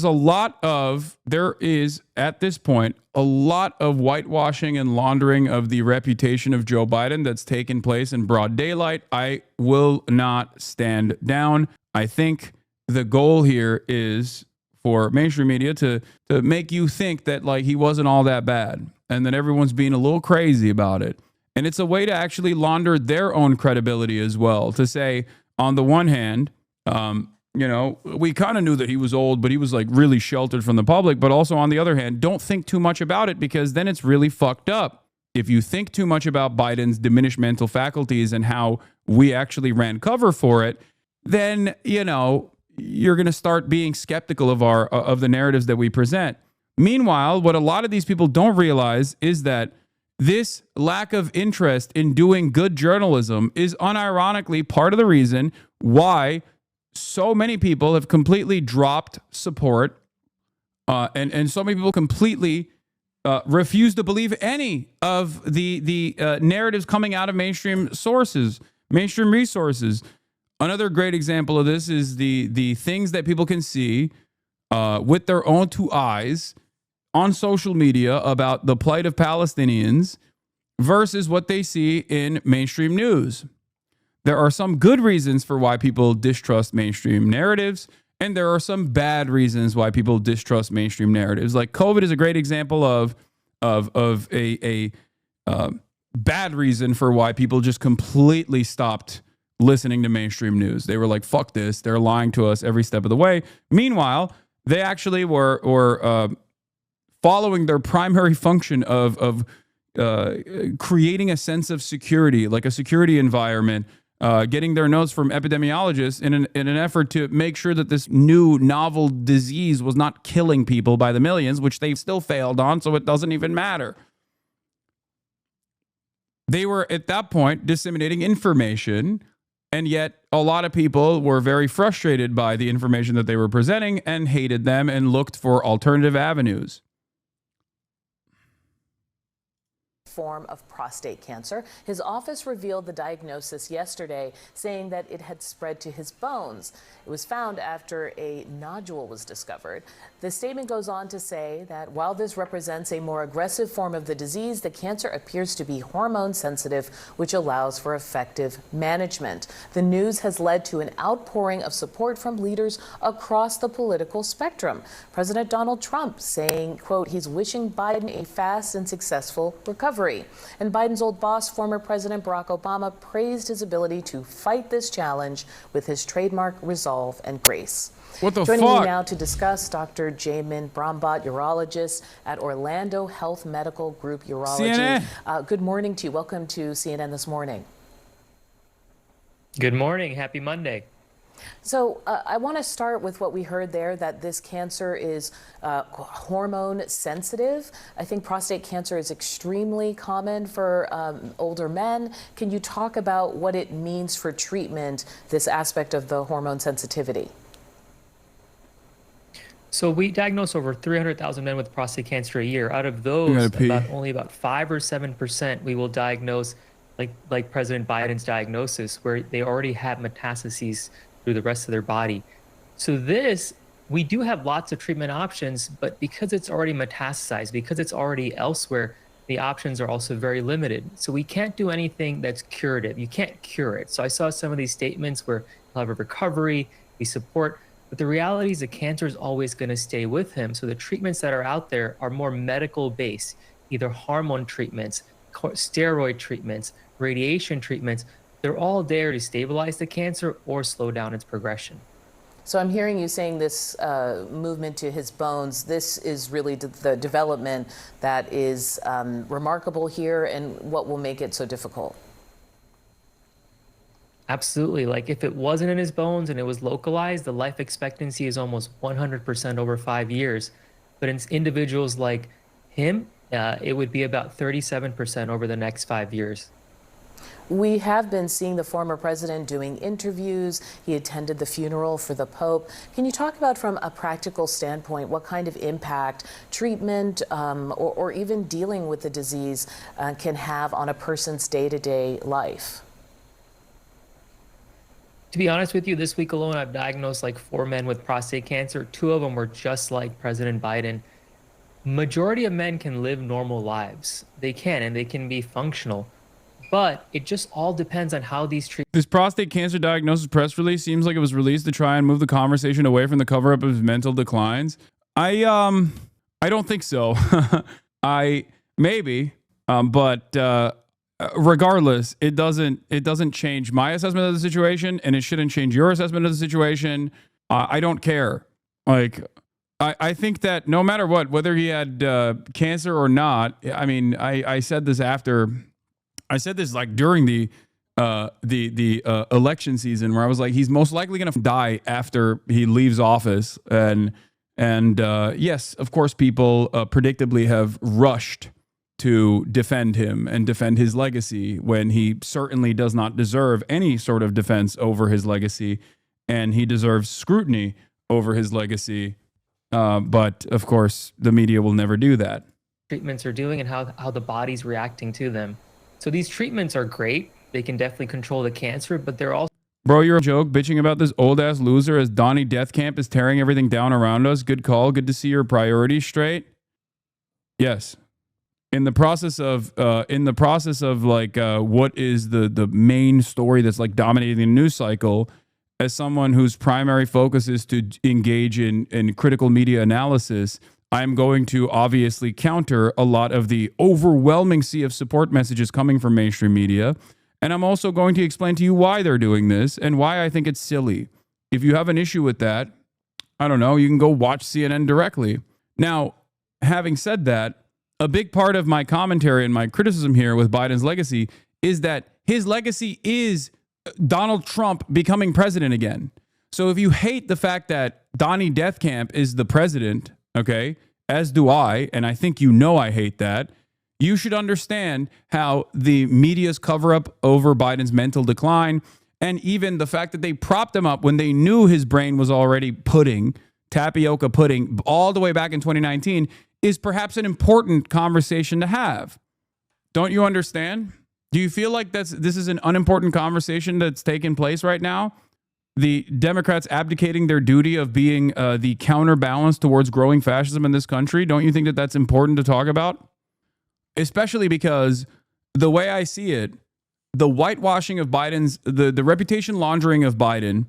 is at this point a lot of whitewashing and laundering of the reputation of Joe Biden that's taken place in broad daylight. I will not stand down. I think the goal here is for mainstream media to make you think that like he wasn't all that bad and that everyone's being a little crazy about it. And it's a way to actually launder their own credibility as well, to say, on the one hand, we kind of knew that he was old, but he was like really sheltered from the public. But also on the other hand, don't think too much about it, because then it's really fucked up. If you think too much about Biden's diminished mental faculties and how we actually ran cover for it, then, you're going to start being skeptical of the narratives that we present. Meanwhile, what a lot of these people don't realize is that this lack of interest in doing good journalism is unironically part of the reason why so many people have completely dropped support, and so many people completely refuse to believe any of the narratives coming out of mainstream sources, mainstream resources. Another great example of this is the things that people can see with their own two eyes on social media about the plight of Palestinians versus what they see in mainstream news. There are some good reasons for why people distrust mainstream narratives, and there are some bad reasons why people distrust mainstream narratives. Like COVID is a great example of a bad reason for why people just completely stopped listening to mainstream news. They were like, fuck this. They're lying to us every step of the way. Meanwhile, they actually were following their primary function of creating a sense of security, like a security environment, getting their notes from epidemiologists in an effort to make sure that this new novel disease was not killing people by the millions, which they still failed on, so it doesn't even matter. They were, at that point, disseminating information, and yet a lot of people were very frustrated by the information that they were presenting and hated them and looked for alternative avenues. Form of prostate cancer. His office revealed the diagnosis yesterday, saying that it had spread to his bones. It was found after a nodule was discovered. The statement goes on to say that while this represents a more aggressive form of the disease, the cancer appears to be hormone sensitive, which allows for effective management. The news has led to an outpouring of support from leaders across the political spectrum. President Donald Trump saying, quote, he's wishing Biden a fast and successful recovery. And Biden's old boss, former President Barack Obama, praised his ability to fight this challenge with his trademark resolve and grace. What the Joining fuck? me now to discuss, Dr. Jamin Brahmbhatt, urologist at Orlando Health Medical Group Urology. Good morning to you. Welcome to CNN This Morning. Good morning. Happy Monday. So I want to start with what we heard there, that this cancer is hormone sensitive. I think prostate cancer is extremely common for older men. Can you talk about what it means for treatment, this aspect of the hormone sensitivity? So we diagnose over 300,000 men with prostate cancer a year. Out of those, only about 5 or 7% we will diagnose like President Biden's diagnosis, where they already have metastases through the rest of their body. So we do have lots of treatment options, but because it's already metastasized, because it's already elsewhere, the options are also very limited. So we can't do anything that's curative. You can't cure it. So I saw some of these statements where he'll have a recovery, we support, but the reality is the cancer is always going to stay with him. So the treatments that are out there are more medical based, either hormone treatments, steroid treatments, radiation treatments. They're all there to stabilize the cancer or slow down its progression. So I'm hearing you saying this movement to his bones, this is really the development that is remarkable here and what will make it so difficult. Absolutely. Like if it wasn't in his bones and it was localized, the life expectancy is almost 100% over 5 years. But in individuals like him, it would be about 37% over the next 5 years. We have been seeing the former president doing interviews. He attended the funeral for the Pope. Can you talk about, from a practical standpoint, what kind of impact treatment or even dealing with the disease can have on a person's day-to-day life? To be honest with you, this week alone, I've diagnosed like 4 men with prostate cancer. 2 of them were just like President Biden. Majority of men can live normal lives. They can, and they can be functional. But it just all depends on how these treatments. This prostate cancer diagnosis press release seems like it was released to try and move the conversation away from the cover-up of his mental declines. I don't think so. But regardless, it doesn't change my assessment of the situation, and it shouldn't change your assessment of the situation. I don't care. Like, I think that no matter what, whether he had cancer or not, I mean, I said this after. I said this like during the election season, where I was like, he's most likely going to die after he leaves office. And yes, of course, people predictably have rushed to defend him and defend his legacy when he certainly does not deserve any sort of defense over his legacy, and he deserves scrutiny over his legacy. But of course, the media will never do that. Treatments are doing and how the body's reacting to them. So these treatments are great. They can definitely control the cancer, but they're also... Bro, you're a joke, bitching about this old-ass loser as Donnie Deathcamp is tearing everything down around us. Good call. Good to see your priorities straight. Yes. In the process of like what is the main story that's like dominating the news cycle, as someone whose primary focus is to engage in critical media analysis, I'm going to obviously counter a lot of the overwhelming sea of support messages coming from mainstream media. And I'm also going to explain to you why they're doing this and why I think it's silly. If you have an issue with that, I don't know, you can go watch CNN directly. Now, having said that, a big part of my commentary and my criticism here with Biden's legacy is that his legacy is Donald Trump becoming president again. So if you hate the fact that Donnie Deathcamp is the president, okay, as do I, and I think you know I hate that, you should understand how the media's cover-up over Biden's mental decline, and even the fact that they propped him up when they knew his brain was already pudding, tapioca pudding, all the way back in 2019, is perhaps an important conversation to have. Don't you understand? Do you feel like this is an unimportant conversation that's taking place right now? The Democrats abdicating their duty of being the counterbalance towards growing fascism in this country. Don't you think that that's important to talk about? Especially because the way I see it, the whitewashing of Biden's, the reputation laundering of Biden,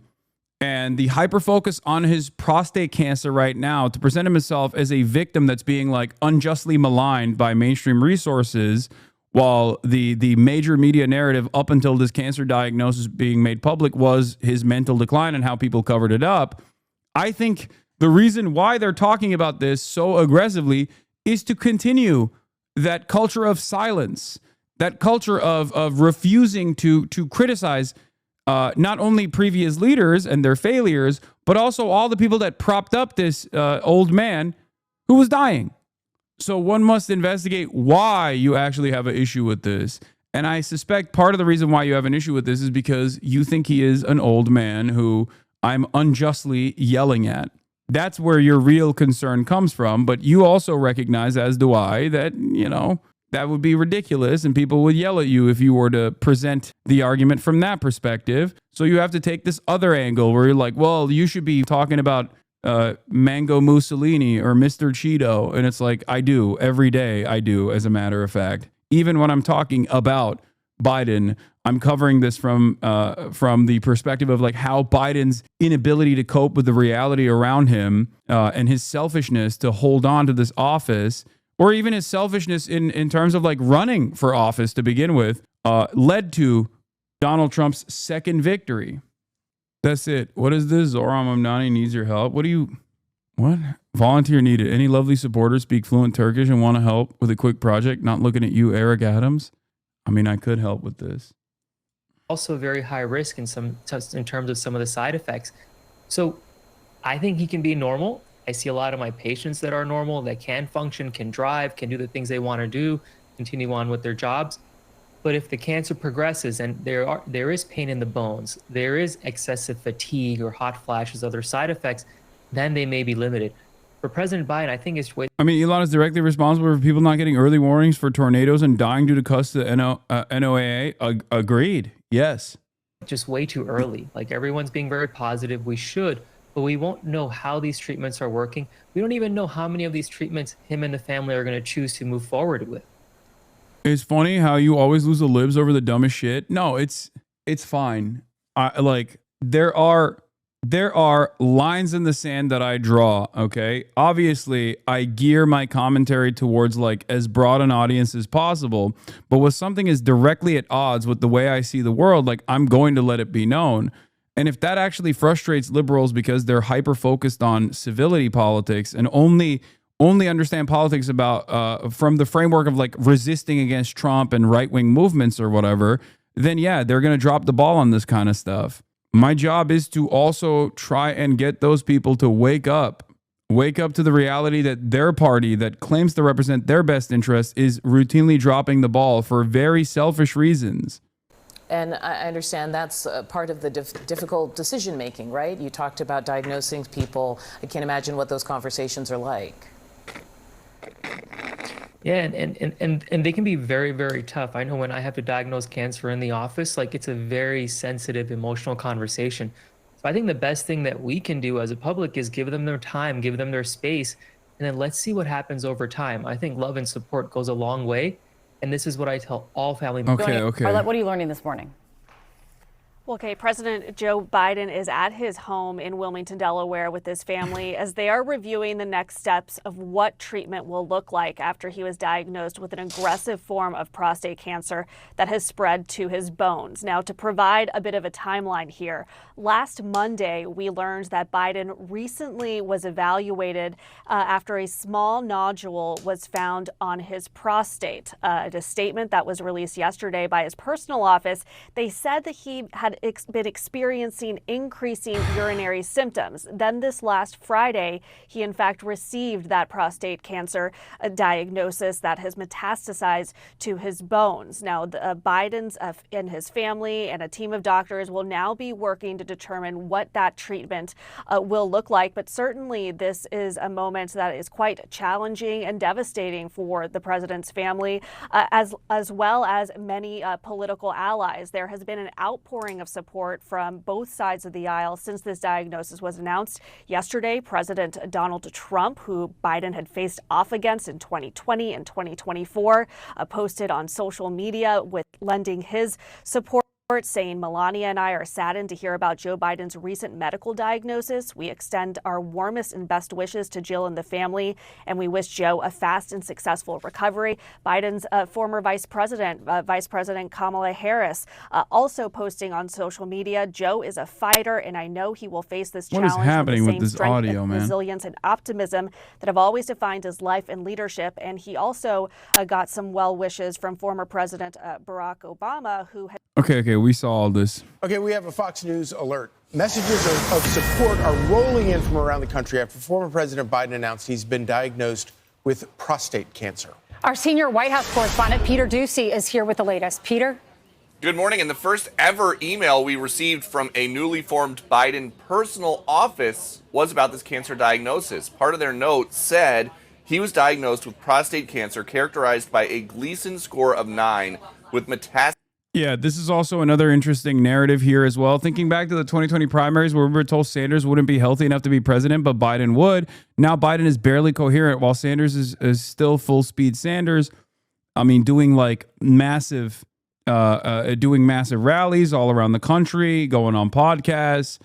and the hyper-focus on his prostate cancer right now to present himself as a victim that's being like unjustly maligned by mainstream resources, while the major media narrative up until this cancer diagnosis being made public was his mental decline and how people covered it up. I think the reason why they're talking about this so aggressively is to continue that culture of silence, that culture of refusing to criticize not only previous leaders and their failures, but also all the people that propped up this old man who was dying. So one must investigate why you actually have an issue with this. And I suspect part of the reason why you have an issue with this is because you think he is an old man who I'm unjustly yelling at. That's where your real concern comes from. But you also recognize, as do I, that, you know, that would be ridiculous, and people would yell at you if you were to present the argument from that perspective. So you have to take this other angle where you're like, well, you should be talking about Mango Mussolini or Mr. Cheeto. And it's like, I do every day. I do, as a matter of fact. Even when I'm talking about Biden, I'm covering this from the perspective of like how Biden's inability to cope with the reality around him and his selfishness to hold on to this office, or even his selfishness in terms of like running for office to begin with, led to Donald Trump's second victory. That's it. What is this? Zoram Amnani needs your help. What? Volunteer needed. Any lovely supporters speak fluent Turkish and want to help with a quick project? Not looking at you, Eric Adams. I mean, I could help with this. Also very high risk in terms of some of the side effects. So I think he can be normal. I see a lot of my patients that are normal, that can function, can drive, can do the things they want to do, continue on with their jobs. But if the cancer progresses and there is pain in the bones, there is excessive fatigue or hot flashes, other side effects, then they may be limited. For President Biden, I think it's way. I mean, Elon is directly responsible for people not getting early warnings for tornadoes and dying due to cuts to NOAA. Agreed. Yes. Just way too early. Like, everyone's being very positive. We should, but we won't know how these treatments are working. We don't even know how many of these treatments him and the family are going to choose to move forward with. It's funny how you always lose the libs over the dumbest shit. No, it's fine. There are lines in the sand that I draw, okay? Obviously, I gear my commentary towards like as broad an audience as possible, but when something is directly at odds with the way I see the world, like, I'm going to let it be known. And if that actually frustrates liberals because they're hyper focused on civility politics and only understand politics about from the framework of like resisting against Trump and right-wing movements or whatever, then yeah, they're going to drop the ball on this kind of stuff. My job is to also try and get those people to wake up to the reality that their party that claims to represent their best interests is routinely dropping the ball for very selfish reasons. And I understand that's part of the difficult decision making, right? You talked about diagnosing people. I can't imagine what those conversations are like. Yeah, and they can be very, very tough. I know when I have to diagnose cancer in the office, like, it's a very sensitive, emotional conversation. So I think the best thing that we can do as a public is give them their time, give them their space, and then let's see what happens over time. I think love and support goes a long way, and this is what I tell all family members. Okay. Arlette, what are you learning this morning? Okay, President Joe Biden is at his home in Wilmington, Delaware with his family as they are reviewing the next steps of what treatment will look like after he was diagnosed with an aggressive form of prostate cancer that has spread to his bones. Now, to provide a bit of a timeline here, last Monday, we learned that Biden recently was evaluated after a small nodule was found on his prostate. A statement that was released yesterday by his personal office, they said that he had been experiencing increasing urinary symptoms. Then this last Friday, he in fact received that prostate cancer diagnosis that has metastasized to his bones. Now, Biden's and his family and a team of doctors will now be working to determine what that treatment will look like. But certainly this is a moment that is quite challenging and devastating for the president's family, as well as many political allies. There has been an outpouring of support from both sides of the aisle since this diagnosis was announced. Yesterday, President Donald Trump, who Biden had faced off against in 2020 and 2024, posted on social media with lending his support, saying, "Melania and I are saddened to hear about Joe Biden's recent medical diagnosis. We extend our warmest and best wishes to Jill and the family, and we wish Joe a fast and successful recovery." Biden's former Vice President Kamala Harris, also posting on social media, "Joe is a fighter, and I know he will face this challenge What is happening with with the this same strength audio, and man? resilience and optimism that have always defined his life and leadership." And he also got some well wishes from former President Barack Obama, who had Okay, we saw all this. Okay, we have a Fox News alert. Messages of support are rolling in from around the country after former President Biden announced he's been diagnosed with prostate cancer. Our senior White House correspondent, Peter Ducey, is here with the latest. Peter? Good morning. And the first ever email we received from a newly formed Biden personal office was about this cancer diagnosis. Part of their note said, He was diagnosed with prostate cancer characterized by a Gleason score of 9 with metastasis. Yeah, this is also another interesting narrative here as well. Thinking back to the 2020 primaries where we were told Sanders wouldn't be healthy enough to be president, but Biden would. Now Biden is barely coherent while Sanders is still full speed Sanders. I mean, doing like massive rallies all around the country, going on podcasts.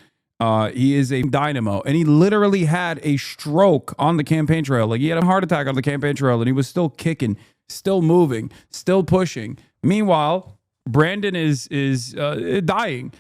He is a dynamo, and he literally had a stroke on the campaign trail. Like, he had a heart attack on the campaign trail, and he was still kicking, still moving, still pushing. Meanwhile, Brandon is dying.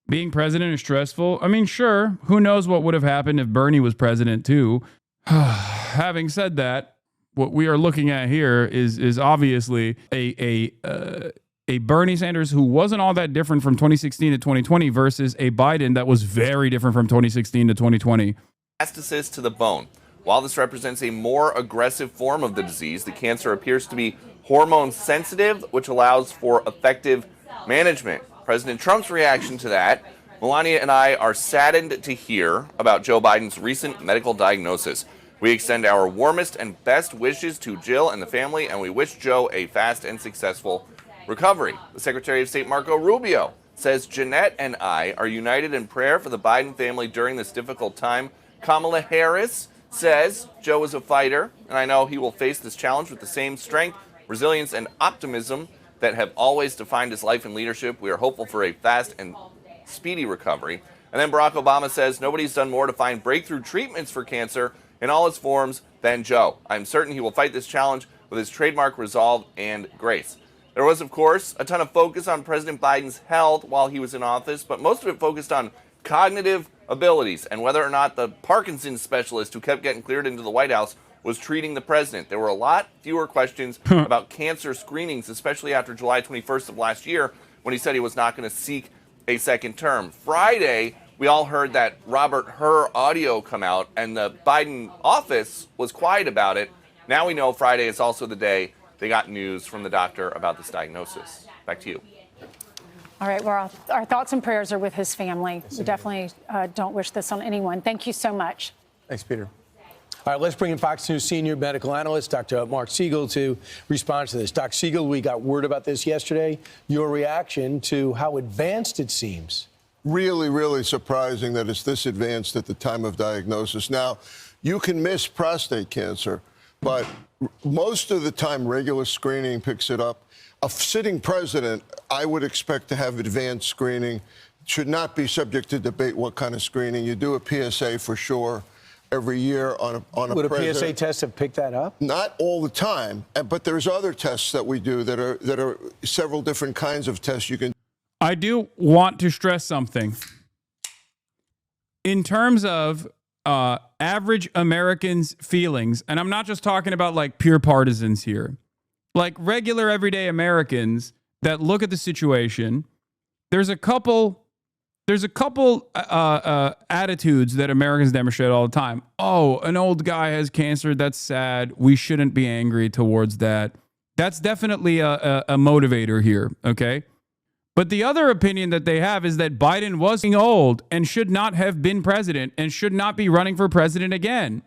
Being president is stressful. I mean, sure, who knows what would have happened if Bernie was president too. Having said that, what we are looking at here is obviously a Bernie Sanders who wasn't all that different from 2016 to 2020 versus a Biden that was very different from 2016 to 2020. Metastasis to the bone. While this represents a more aggressive form of the disease, the cancer appears to be hormone sensitive, which allows for effective management. President Trump's reaction to that: Melania and I are saddened to hear about Joe Biden's recent medical diagnosis. We extend our warmest and best wishes to Jill and the family, and we wish Joe a fast and successful recovery. The Secretary of State, Marco Rubio, says Jeanette and I are united in prayer for the Biden family during this difficult time. Kamala Harris says Joe is a fighter, and I know he will face this challenge with the same strength, resilience, and optimism that have always defined his life and leadership. We are hopeful for a fast and speedy recovery. And then Barack Obama says nobody's done more to find breakthrough treatments for cancer in all its forms than Joe. I'm certain he will fight this challenge with his trademark resolve and grace. There was, of course, a ton of focus on President Biden's health while he was in office, but most of it focused on cognitive abilities and whether or not the Parkinson's specialist who kept getting cleared into the White House was treating the president. There were a lot fewer questions about cancer screenings, especially after July 21st of last year, when he said he was not going to seek a second term. Friday, we all heard that Robert Hur audio come out, and the Biden office was quiet about it. Now we know Friday is also the day they got news from the doctor about this diagnosis. Back to you. All right, well, our thoughts and prayers are with his family. We definitely don't wish this on anyone. Thank you so much. Thanks, Peter. All right, let's bring in Fox News senior medical analyst, Dr. Mark Siegel, to respond to this. Dr. Siegel, we got word about this yesterday. Your reaction to how advanced it seems. Really, really surprising that it's this advanced at the time of diagnosis. Now, you can miss prostate cancer, but most of the time regular screening picks it up. A sitting president, I would expect to have advanced screening. Should not be subject to debate what kind of screening. You do a PSA for sure every year on a Would president. a PSA test have picked that up? Not all the time, but there's other tests that we do that are several different kinds of tests you can. I do want to stress something. In terms of average Americans' feelings, and I'm not just talking about like pure partisans here, like regular everyday Americans that look at the situation, there's a couple attitudes that Americans demonstrate all the time. Oh, an old guy has cancer. That's sad. We shouldn't be angry towards that. That's definitely a motivator here. Okay. But the other opinion that they have is that Biden was old and should not have been president and should not be running for president again.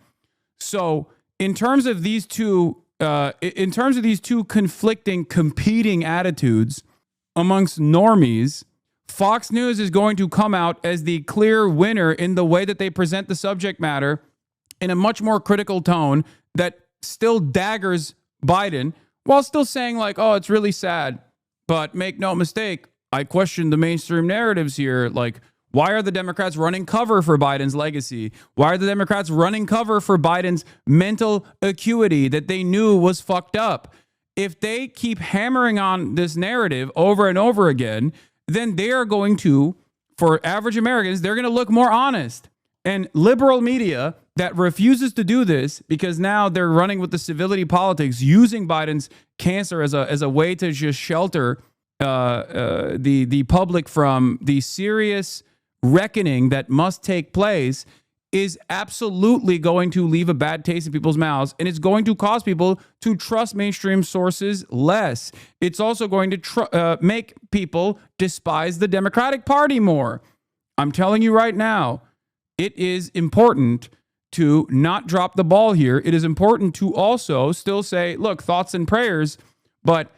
So in terms of these two conflicting, competing attitudes amongst normies, Fox News is going to come out as the clear winner in the way that they present the subject matter in a much more critical tone that still daggers Biden while still saying like, oh, it's really sad. But make no mistake, I question the mainstream narratives here. Like, why are the Democrats running cover for Biden's legacy? Why are the Democrats running cover for Biden's mental acuity that they knew was fucked up? If they keep hammering on this narrative over and over again, then they are going to, for average Americans, they're going to look more honest. And liberal media that refuses to do this because now they're running with the civility politics, using Biden's cancer as a way to just shelter the public from the serious reckoning that must take place, is absolutely going to leave a bad taste in people's mouths, and it's going to cause people to trust mainstream sources less. It's also going to make people despise the Democratic Party more. I'm telling you right now, it is important to not drop the ball here. It is important to also still say, look, thoughts and prayers, but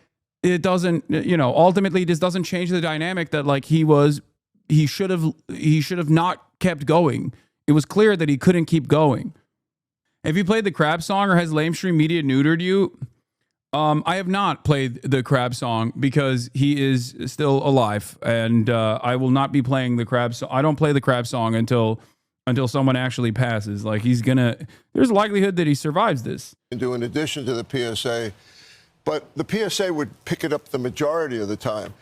it doesn't, ultimately this doesn't change the dynamic that like he should have not kept going. It was clear that he couldn't keep going. Have you played the Crab song, or has lamestream media neutered you? I have not played the Crab song because he is still alive, and I will not be playing the Crab song. I don't play the Crab song until someone actually passes. Like there's a likelihood that he survives this. Do in addition to the PSA, but the PSA would pick it up the majority of the time.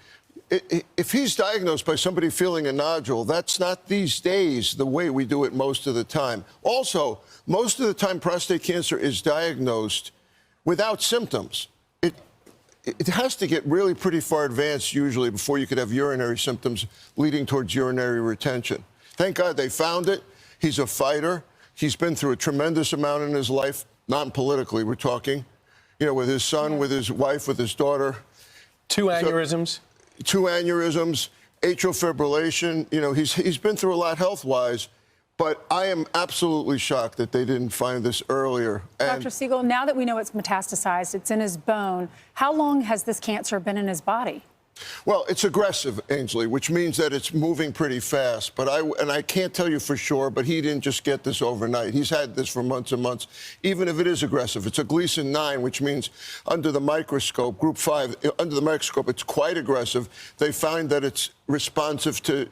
If he's diagnosed by somebody feeling a nodule, that's not these days the way we do it most of the time. Also, most of the time prostate cancer is diagnosed without symptoms. It has to get really pretty far advanced usually before you could have urinary symptoms leading towards urinary retention. Thank God they found it. He's a fighter. He's been through a tremendous amount in his life, not politically, we're talking, with his son, with his wife, with his daughter. 2 aneurysms. 2 aneurysms, atrial fibrillation. He's been through a lot health-wise, but I am absolutely shocked that they didn't find this earlier. And Dr. Siegel, now that we know it's metastasized, it's in his bone, how long has this cancer been in his body? Well, it's aggressive, Ainsley, which means that it's moving pretty fast. But I can't tell you for sure, but he didn't just get this overnight. He's had this for months and months. Even if it is aggressive, it's a Gleason 9, which means under the microscope, group 5, under the microscope, it's quite aggressive. They find that it's responsive to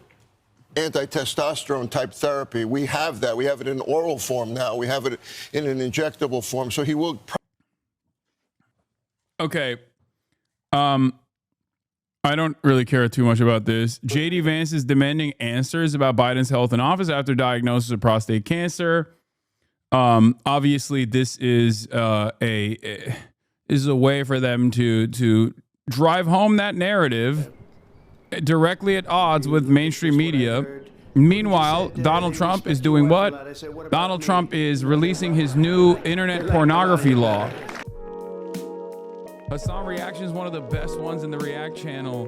anti-testosterone type therapy. We have that. We have it in oral form now. We have it in an injectable form. So he will. Okay. I don't really care too much about this. J.D. Vance is demanding answers about Biden's health in office after diagnosis of prostate cancer. Obviously, this is a way for them to drive home that narrative directly at odds with mainstream media. Meanwhile, Donald Trump is doing what? Donald Trump is releasing his new internet pornography law. Hasan Reactions, one of the best ones in the React channel.